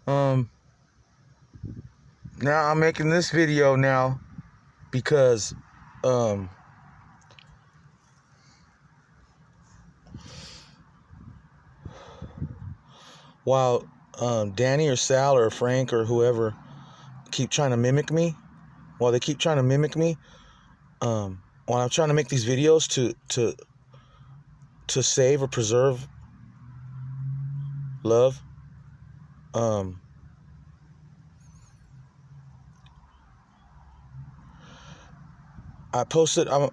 Um, Now I'm making this video now because, um, while Danny or Sal or Frank or whoever keep trying to mimic me, while they keep trying to mimic me, while I'm trying to make these videos to save or preserve love, I posted. I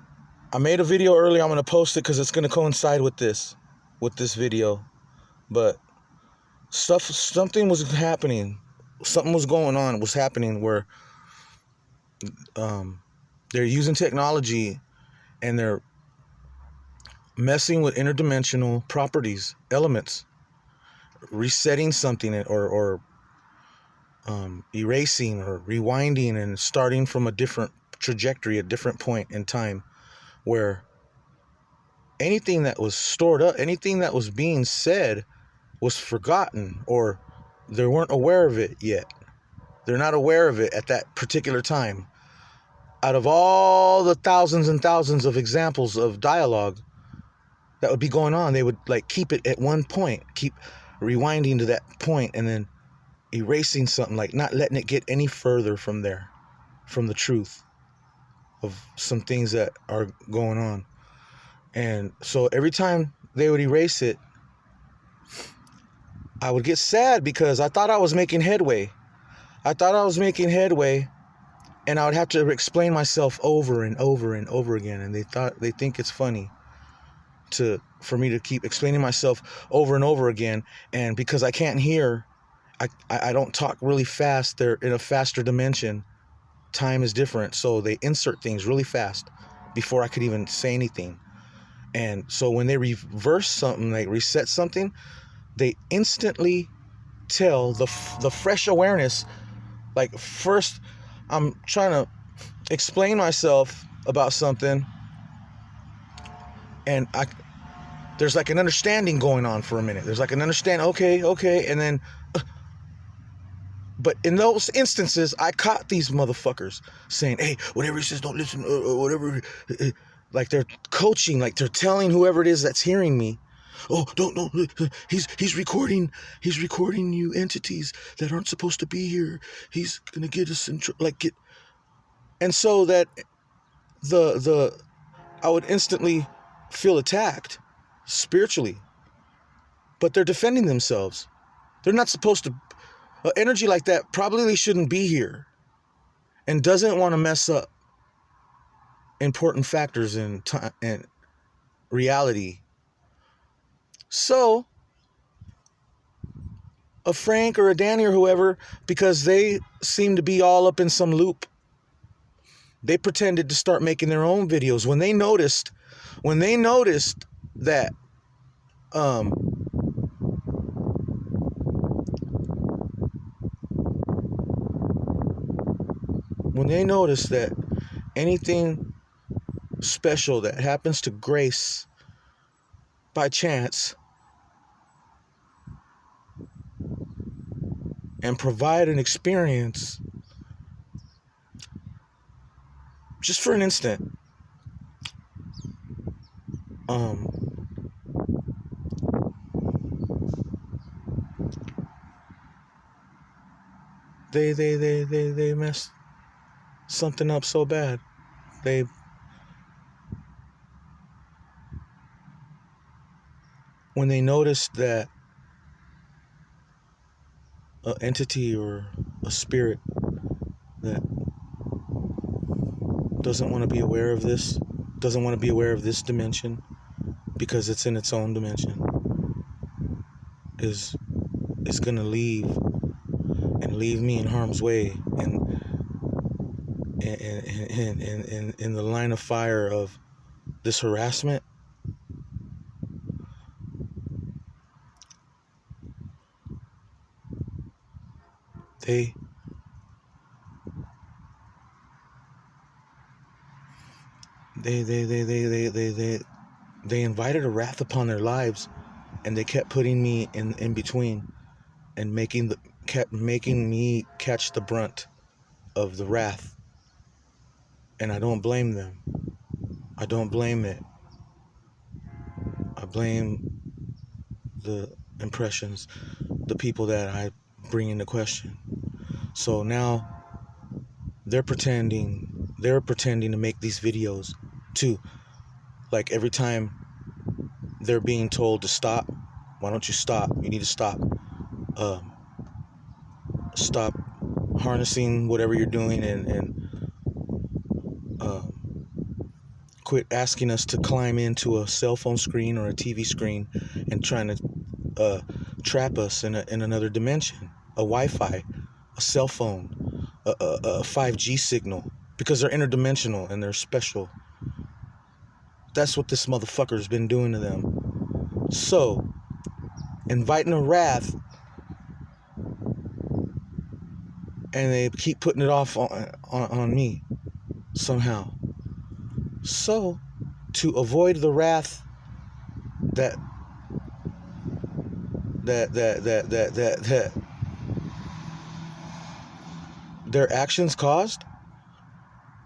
made a video earlier. I'm gonna post it because it's gonna coincide with this video. But something was happening. Something was going on. Was happening where they're using technology and they're messing with interdimensional properties, elements, resetting something or erasing or rewinding and starting from a different trajectory, a different point in time, where anything that was stored up, anything that was being said was forgotten, or they weren't aware of it yet. They're not aware of it at that particular time. Out of all the thousands and thousands of examples of dialogue that would be going on, they would like keep it at one point, keep rewinding to that point and then erasing something, like not letting it get any further from there, from the truth of some things that are going on. And so every time they would erase it, I would get sad because I thought I was making headway. And I would have to explain myself over and over and over again. And they think it's funny for me to keep explaining myself over and over again. And because I can't hear, I don't talk really fast. They're in a faster dimension. Time is different. So they insert things really fast before I could even say anything. And so when they reverse something, like reset something, they instantly tell the fresh awareness. Like first, I'm trying to explain myself about something, and there's like an understanding going on for a minute. There's like an understanding, okay, and then, but in those instances, I caught these motherfuckers saying, hey, whatever he says, don't listen, or whatever, like they're coaching, like they're telling whoever it is that's hearing me, oh, don't, he's recording you entities that aren't supposed to be here. He's gonna get us in and so that I would instantly feel attacked spiritually, but they're defending themselves. They're not supposed to. Energy like that probably shouldn't be here, and doesn't want to mess up important factors in time and reality. So a Frank or a Danny or whoever, because they seem to be all up in some loop, they pretended to start making their own videos when they noticed that when they noticed that anything special that happens to Grace by chance and provide an experience just for an instant, they messed something up so bad. When they noticed that an entity or a spirit that doesn't want to be aware of this dimension because it's in its own dimension, is gonna leave me in harm's way and in the line of fire of this harassment. They invited a wrath upon their lives, and they kept putting me in between and making kept making me catch the brunt of the wrath. And I don't blame them. I don't blame it. I blame the impressions, the people that I bring into question. So now they're pretending to make these videos too. Like every time they're being told to stop, why don't you stop? You need to stop. Stop harnessing whatever you're doing and quit asking us to climb into a cell phone screen or a TV screen and trying to trap us in another dimension, a Wi-Fi, a cell phone, a 5G signal, because they're interdimensional and they're special. That's what this motherfucker's been doing to them. So, inviting a wrath, and they keep putting it off on me somehow. So, to avoid the wrath that their actions caused,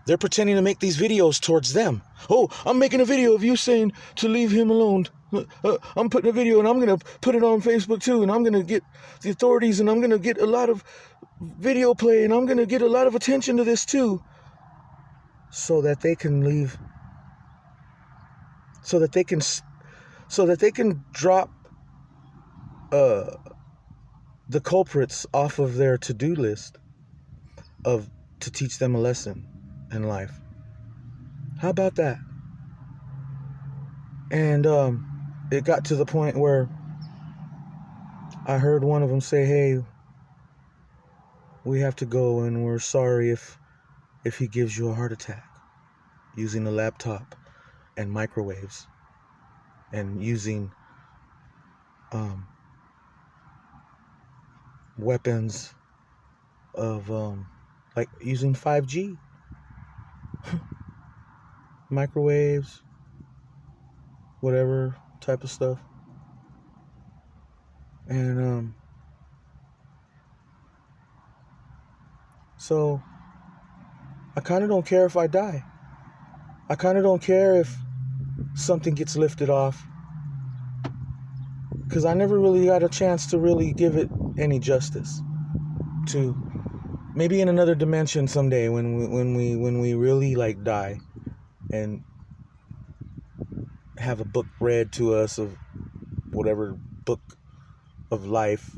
they're pretending to make these videos towards them. Oh, I'm making a video of you saying to leave him alone. I'm putting a video and I'm going to put it on Facebook too, and I'm going to get the authorities, and I'm going to get a lot of video play, and I'm going to get a lot of attention to this too, so that they can leave, so that they can drop the culprits off of their to-do list to teach them a lesson in life. How about that? And it got to the point where I heard one of them say, "Hey, we have to go, and we're sorry if he gives you a heart attack," using a laptop and microwaves and using weapons of like using 5G, microwaves, whatever type of stuff. And so I kind of don't care if I die. I kind of don't care if something gets lifted off, because I never really got a chance to really give it any justice. To maybe in another dimension someday, when we really like die and have a book read to us of whatever book of life,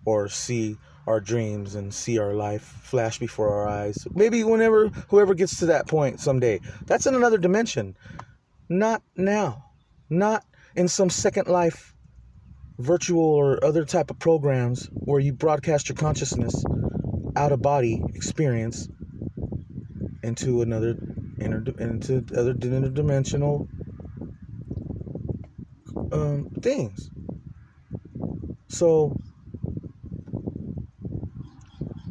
or see our dreams and see our life flash before our eyes. Maybe whoever gets to that point someday. That's in another dimension. Not now. Not in some Second Life virtual or other type of programs where you broadcast your consciousness out of body experience into other interdimensional things. So,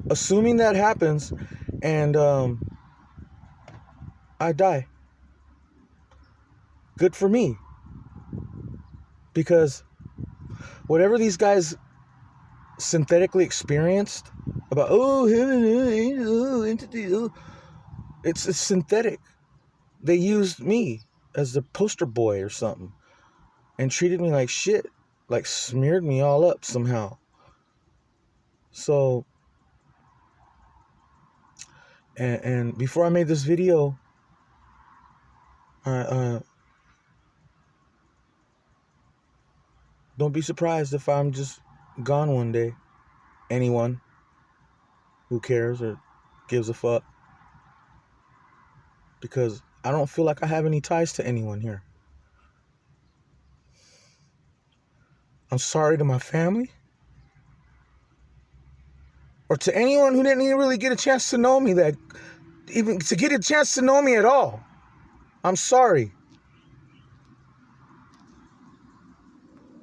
assuming that happens and I die, good for me, because whatever these guys synthetically experienced about it's synthetic. They used me as the poster boy or something and treated me like shit, like smeared me all up somehow. So, and before I made this video, don't be surprised if I'm just gone one day. Anyone who cares or gives a fuck, because I don't feel like I have any ties to anyone here. I'm sorry to my family, or to anyone who didn't even really get a chance to know me, that even to get a chance to know me at all. I'm sorry.